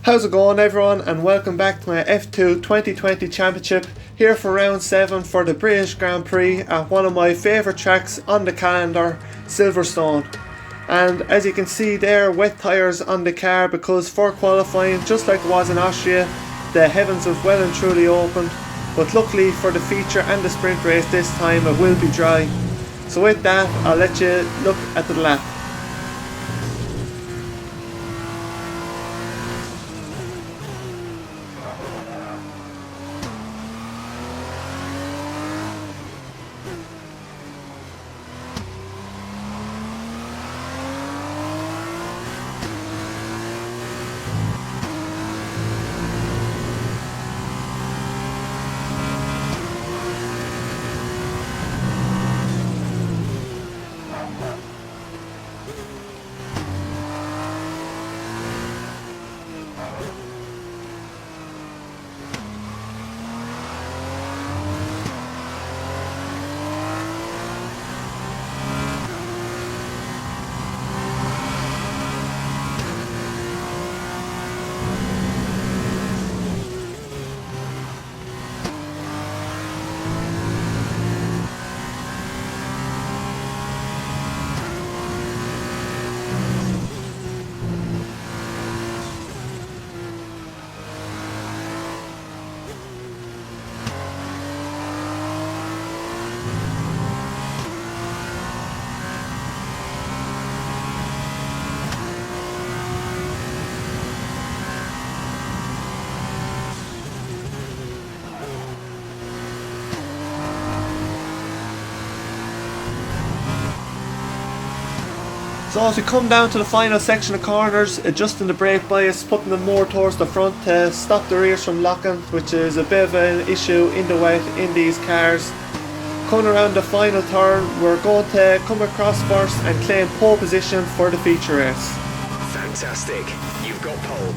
How's it going, everyone, and welcome back to my F2 2020 Championship, here for round 7 for the British Grand Prix at one of my favourite tracks on the calendar, Silverstone. And as you can see there, wet tyres on the car, because for qualifying, just like it was in Austria, the heavens have well and truly opened, but luckily for the feature and the sprint race this time it will be dry. So with that, I'll let you look at the lap. So as we come down to the final section of corners, adjusting the brake bias, putting them more towards the front to stop the rears from locking, which is a bit of an issue in the wet in these cars. Coming around the final turn, we're going to come across first and claim pole position for the feature race. Fantastic, you've got pole.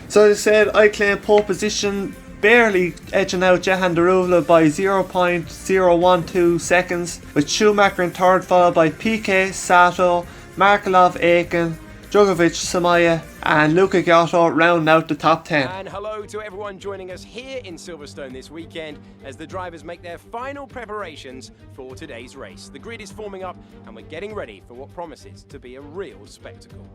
So as I said, I claim pole position, barely edging out Jehan Daruvla by 0.012 seconds, with Schumacher in third, followed by Piquet, Sato, Markelov, Aiken, Drugovic, Samaya and Luca Giotto rounding out the top 10. And hello to everyone joining us here in Silverstone this weekend as the drivers make their final preparations for today's race. The grid is forming up and we're getting ready for what promises to be a real spectacle.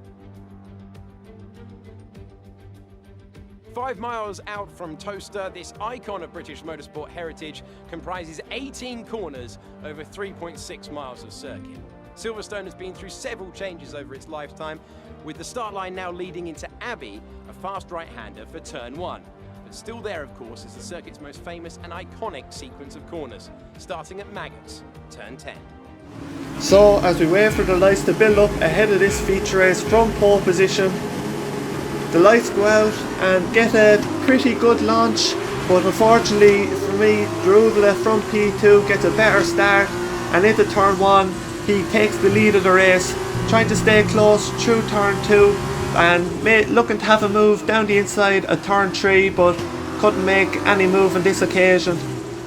5 miles out from Towcester, this icon of British motorsport heritage comprises 18 corners over 3.6 miles of circuit. Silverstone has been through several changes over its lifetime, with the start line now leading into Abbey, a fast right-hander for turn 1. But still there, of course, is the circuit's most famous and iconic sequence of corners, starting at Maggots, turn 10. So as we wait for the lights to build up ahead of this feature race from pole position, the lights go out and get a pretty good launch, but unfortunately for me, Daruvla from P2 gets a better start, and into turn 1 he takes the lead of the race, trying to stay close through turn 2 and looking to have a move down the inside at turn 3, but couldn't make any move on this occasion.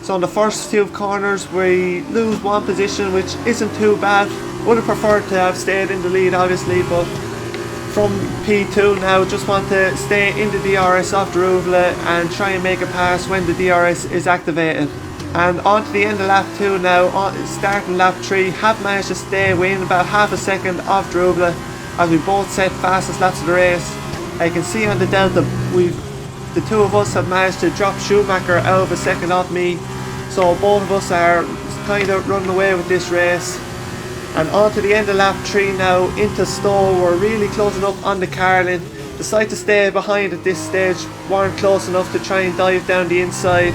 So in the first two corners we lose one position, which isn't too bad. Would have preferred to have stayed in the lead obviously, but from P2 now just want to stay in the DRS of Daruvla and try and make a pass when the DRS is activated. And on to the end of lap 2 now, starting lap 3, have managed to stay within about half a second of Daruvla as we both set fastest laps of the race. I can see on the delta the two of us have managed to drop Schumacher out of a second off me, so both of us are kind of running away with this race. And on to the end of lap 3 now, into Stowe. We're really closing up on the Carlin. Decide to stay behind at this stage, weren't close enough to try and dive down the inside.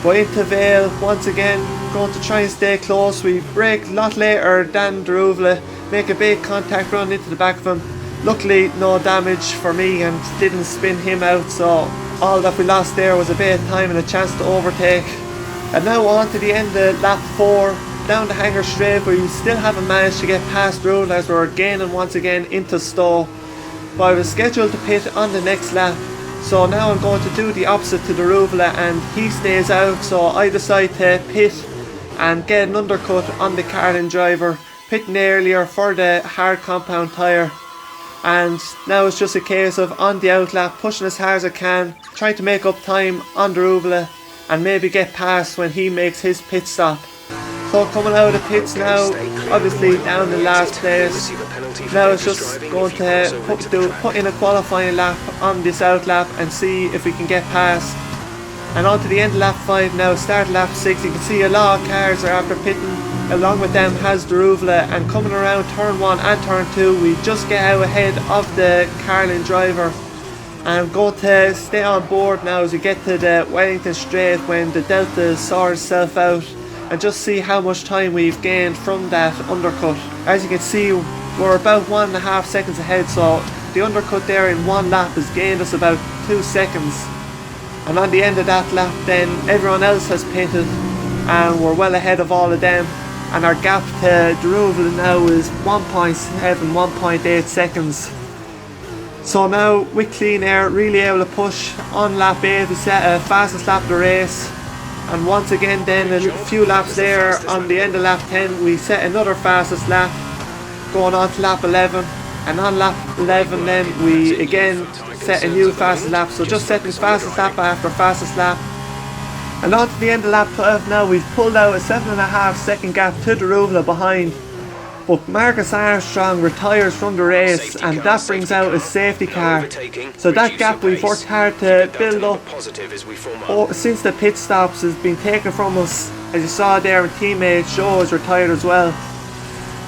But into Vale, once again, going to try and stay close. We brake a lot later than Daruvla, make a big contact run into the back of him. Luckily no damage for me and didn't spin him out, so all that we lost there was a bit of time and a chance to overtake. And now on to the end of lap 4. Down the hanger straight, but we still haven't managed to get past Daruvla as we're gaining once again into Stowe. But I was scheduled to pit on the next lap, so now I'm going to do the opposite to Daruvla and he stays out, so I decide to pit and get an undercut on the Carlin driver, pitting earlier for the hard compound tyre. and now it's just a case of on the outlap pushing as hard as I can, trying to make up time on Daruvla and maybe get past when he makes his pit stop. So coming out of the pits now, obviously down the last place. Now it's just going to put in a qualifying lap on this outlap and see if we can get past. And on to the end of lap 5 now, start lap 6. You can see a lot of cars are after pitting. Along with them has Daruvla, and coming around turn 1 and turn 2 we just get out ahead of the Carlin driver. I'm going to stay on board now as we get to the Wellington straight when the Delta sorts itself out, and just see how much time we've gained from that undercut. As you can see, we're about 1.5 seconds ahead, so the undercut there in one lap has gained us about 2 seconds. And on the end of that lap then, everyone else has pitted and we're well ahead of all of them, and our gap to Daruvla now is 1.7, 1.8 seconds. So now with clean air, really able to push on lap 8 to set a fastest lap of the race. And once again then, a few laps there on the end of lap 10 we set another fastest lap, going on to lap 11, and on lap 11 then we again set a new fastest lap, so just setting fastest lap after fastest lap. And on to the end of lap 12 now, we've pulled out a 7.5 second gap to Daruvla behind, but Marcus Armstrong retires from the race and that brings out a safety car. So that gap we've worked hard to build up since the pit stops has been taken from us. As you saw there, and teammate Joe is retired as well.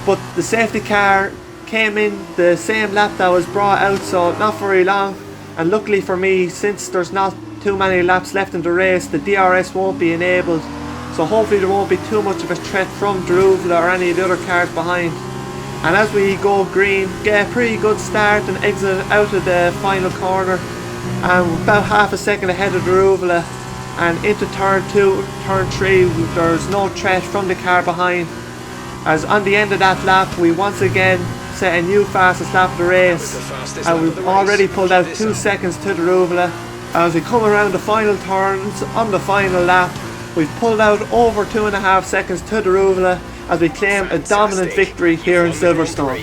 But the safety car came in the same lap that was brought out, so not very long. And luckily for me, since there's not too many laps left in the race, the DRS won't be enabled, so hopefully there won't be too much of a threat from Daruvla or any of the other cars behind. And as we go green, get a pretty good start and exit out of the final corner, and about half a second ahead of Daruvla, and into turn 2, turn 3 there's no threat from the car behind, as on the end of that lap we once again set a new fastest lap of the race, and we've already pulled out 2 seconds to Daruvla. As we come around the final turns on the final lap, we've pulled out over 2.5 seconds to Daruvla as we claim a dominant victory here in Silverstone.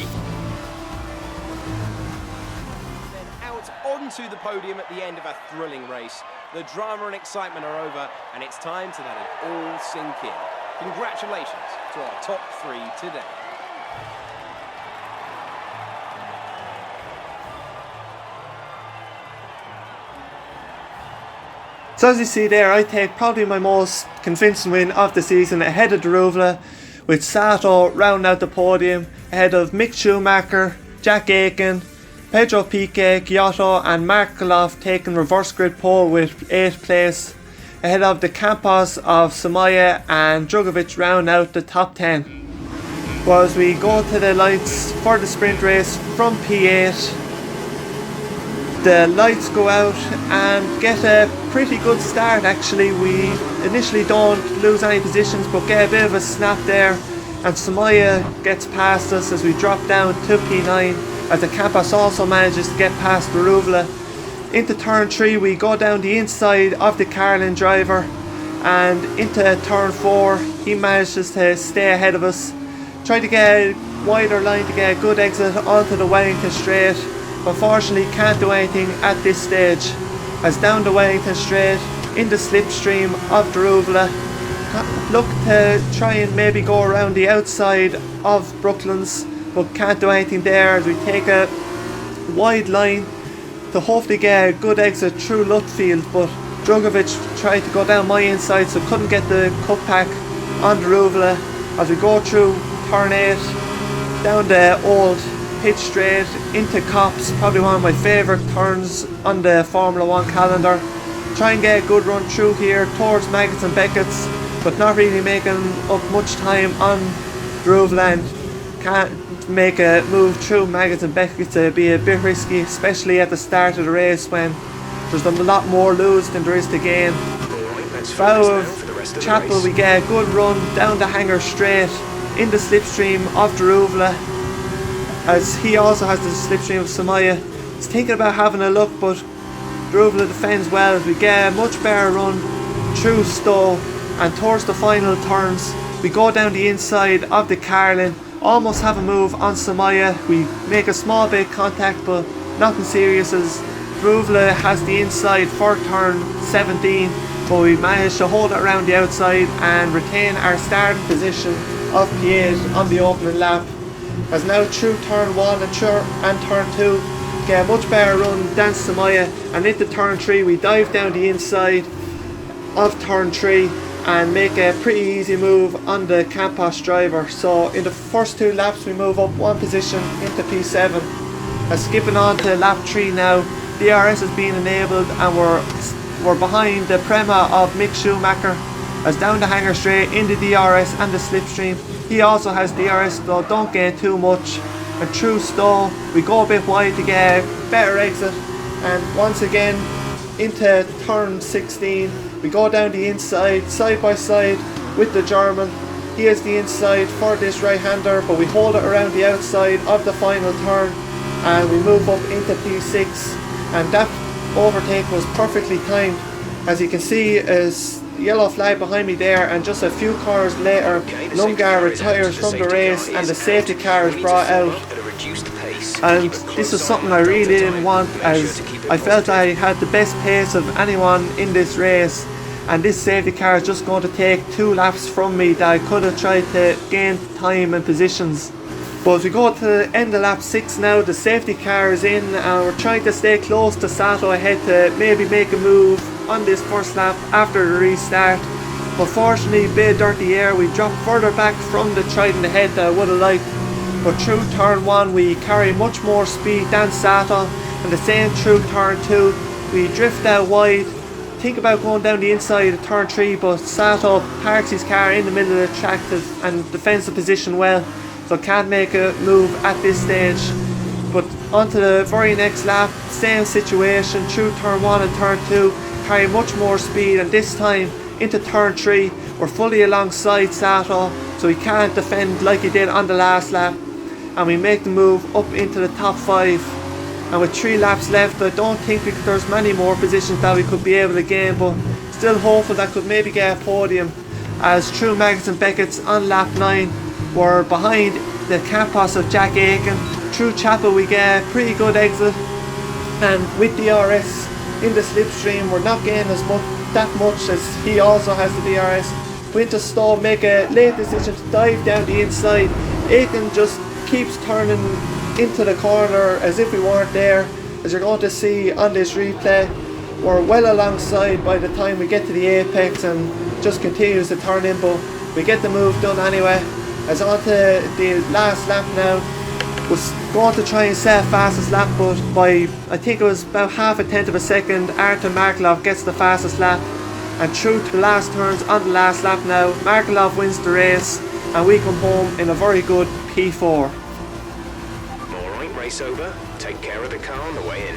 Then out onto the podium at the end of a thrilling race. The drama and excitement are over, and it's time to let it all sink in. Congratulations to our top 3 today. So as you see there, I take probably my most convincing win of the season ahead of Daruvla, with Sato rounding out the podium ahead of Mick Schumacher, Jack Aiken, Pedro Piquet, Giotto and Mark Goloff taking reverse grid pole with 8th place, ahead of the Campos of Samaya and Drugovic round out the top 10. Well, as we go to the lights for the sprint race from P8, the lights go out and get a pretty good start actually. We initially don't lose any positions but get a bit of a snap there, and Samaya gets past us as we drop down to P9, as the Campos also manages to get past Daruvla. Into turn 3 we go down the inside of the Carlin driver, and into turn 4 he manages to stay ahead of us. Try to get a wider line to get a good exit onto the Wellington straight. Unfortunately can't do anything at this stage, as down the Wellington straight in the slipstream of Daruvla, look to try and maybe go around the outside of Brooklands, but can't do anything there as we take a wide line to hopefully get a good exit through Lutfield, but Drugovic tried to go down my inside so couldn't get the cutback on Daruvla as we go through turn 8 down the old pitch straight into Cops, probably one of my favourite turns on the Formula 1 calendar. Try and get a good run through here towards Maggots and Beckett's, but not really making up much time on Daruvla, and can't make a move through Maggots and Beckett's. It'd be a bit risky, especially at the start of the race when there's a lot more lose than there is to gain. Bow of Chapel we get a good run down the Hangar straight in the slipstream of Daruvla, as he also has the slipstream of Samaya. He's thinking about having a look, but Daruvla defends well as we get a much better run through Stowe, and towards the final turns we go down the inside of the Carlin almost have a move on Samaya. We make a small bit of contact, but nothing serious, as Ruvla has the inside for turn 17, but we managed to hold it around the outside and retain our starting position of P8 on the opening lap. As now through turn 1 and turn 2, get a much better run than Samaya, and into turn 3 we dive down the inside of turn 3 and make a pretty easy move on the Campos driver. So in the first 2 laps we move up 1 position into P7. As skipping on to lap 3 now, DRS has been enabled and we're behind the Prema of Mick Schumacher. As down the hanger straight in the DRS and the slipstream, he also has DRS, though don't gain too much. And through stall we go a bit wide to get a better exit, and once again into turn 16 we go down the inside side by side with the German. He has the inside for this right hander, but we hold it around the outside of the final turn and we move up into P6, and that overtake was perfectly timed. As you can see is yellow flag behind me there, and just a few cars later Lungar retires from the race and the safety car is brought out. And this is something I really didn't want, as I felt I had the best pace of anyone in this race, and this safety car is just going to take 2 laps from me that I could have tried to gain time and positions. But as we go to the end of lap 6 now, the safety car is in and we're trying to stay close to Sato ahead to maybe make a move on this first lap after the restart. But fortunately, a bit of dirty air, we dropped further back from the Trident ahead that I would have liked. But through turn 1 we carry much more speed than Sato, and the same through turn 2. We drift out wide, think about going down the inside of turn 3, but Sato parks his car in the middle of the track and defends the position well, so can't make a move at this stage. But onto the very next lap, same situation through turn 1 and turn 2, carry much more speed, and this time into turn 3 we're fully alongside Sato, so he can't defend like he did on the last lap, and we make the move up into the top 5. And with 3 laps left, I don't think there's many more positions that we could be able to gain, but still hopeful that could maybe get a podium, as through Maggotts and Beckett's on lap 9 we're behind the Campos of Jack Aiken. Through Chapel we get a pretty good exit, and with DRS in the slipstream we're not gaining that much as he also has the DRS. We into stall, make a late decision to dive down the inside. Aiken just keeps turning into the corner as if we weren't there. As you're going to see on this replay, we're well alongside by the time we get to the apex and just continues to turn in, but we get the move done anyway. As on to the last lap now, was going to try and set fastest lap, but by I think it was about half a tenth of a second Artem Markelov gets the fastest lap, and through to the last turns on the last lap now, Markelov wins the race and we come home in a very good P4. Alright, race over. Take care of the car on the way in.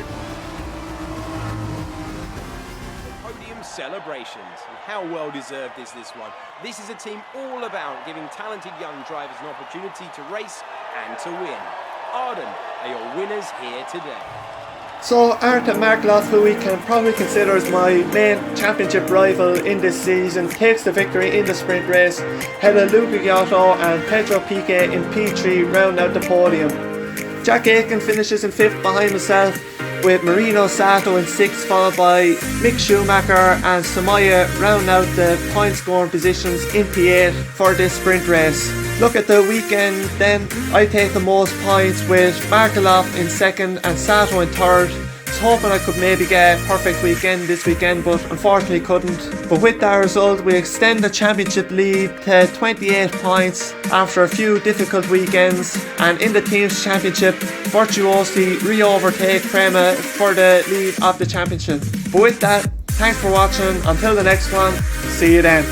Podium celebrations, and how well deserved is this one? This is a team all about giving talented young drivers an opportunity to race and to win. Arden are your winners here today. So Artem Markelov, who we can probably consider as my main championship rival in this season, takes the victory in the sprint race. Hela Luca Giotto and Pedro Piquet in P3 round out the podium. Jack Aiken finishes in 5th behind himself, with Marino Sato in 6th, followed by Mick Schumacher and Samaya round out the point scoring positions in P8 for this sprint race. Look at the weekend then, I take the most points with Markelov in 2nd and Sato in 3rd. I was hoping I could maybe get a perfect weekend this weekend, but unfortunately couldn't. But with that result, we extend the championship lead to 28 points after a few difficult weekends, and in the team's championship, Virtuosi re-overtake Prema for the lead of the championship. But with that, thanks for watching. Until the next one, see you then.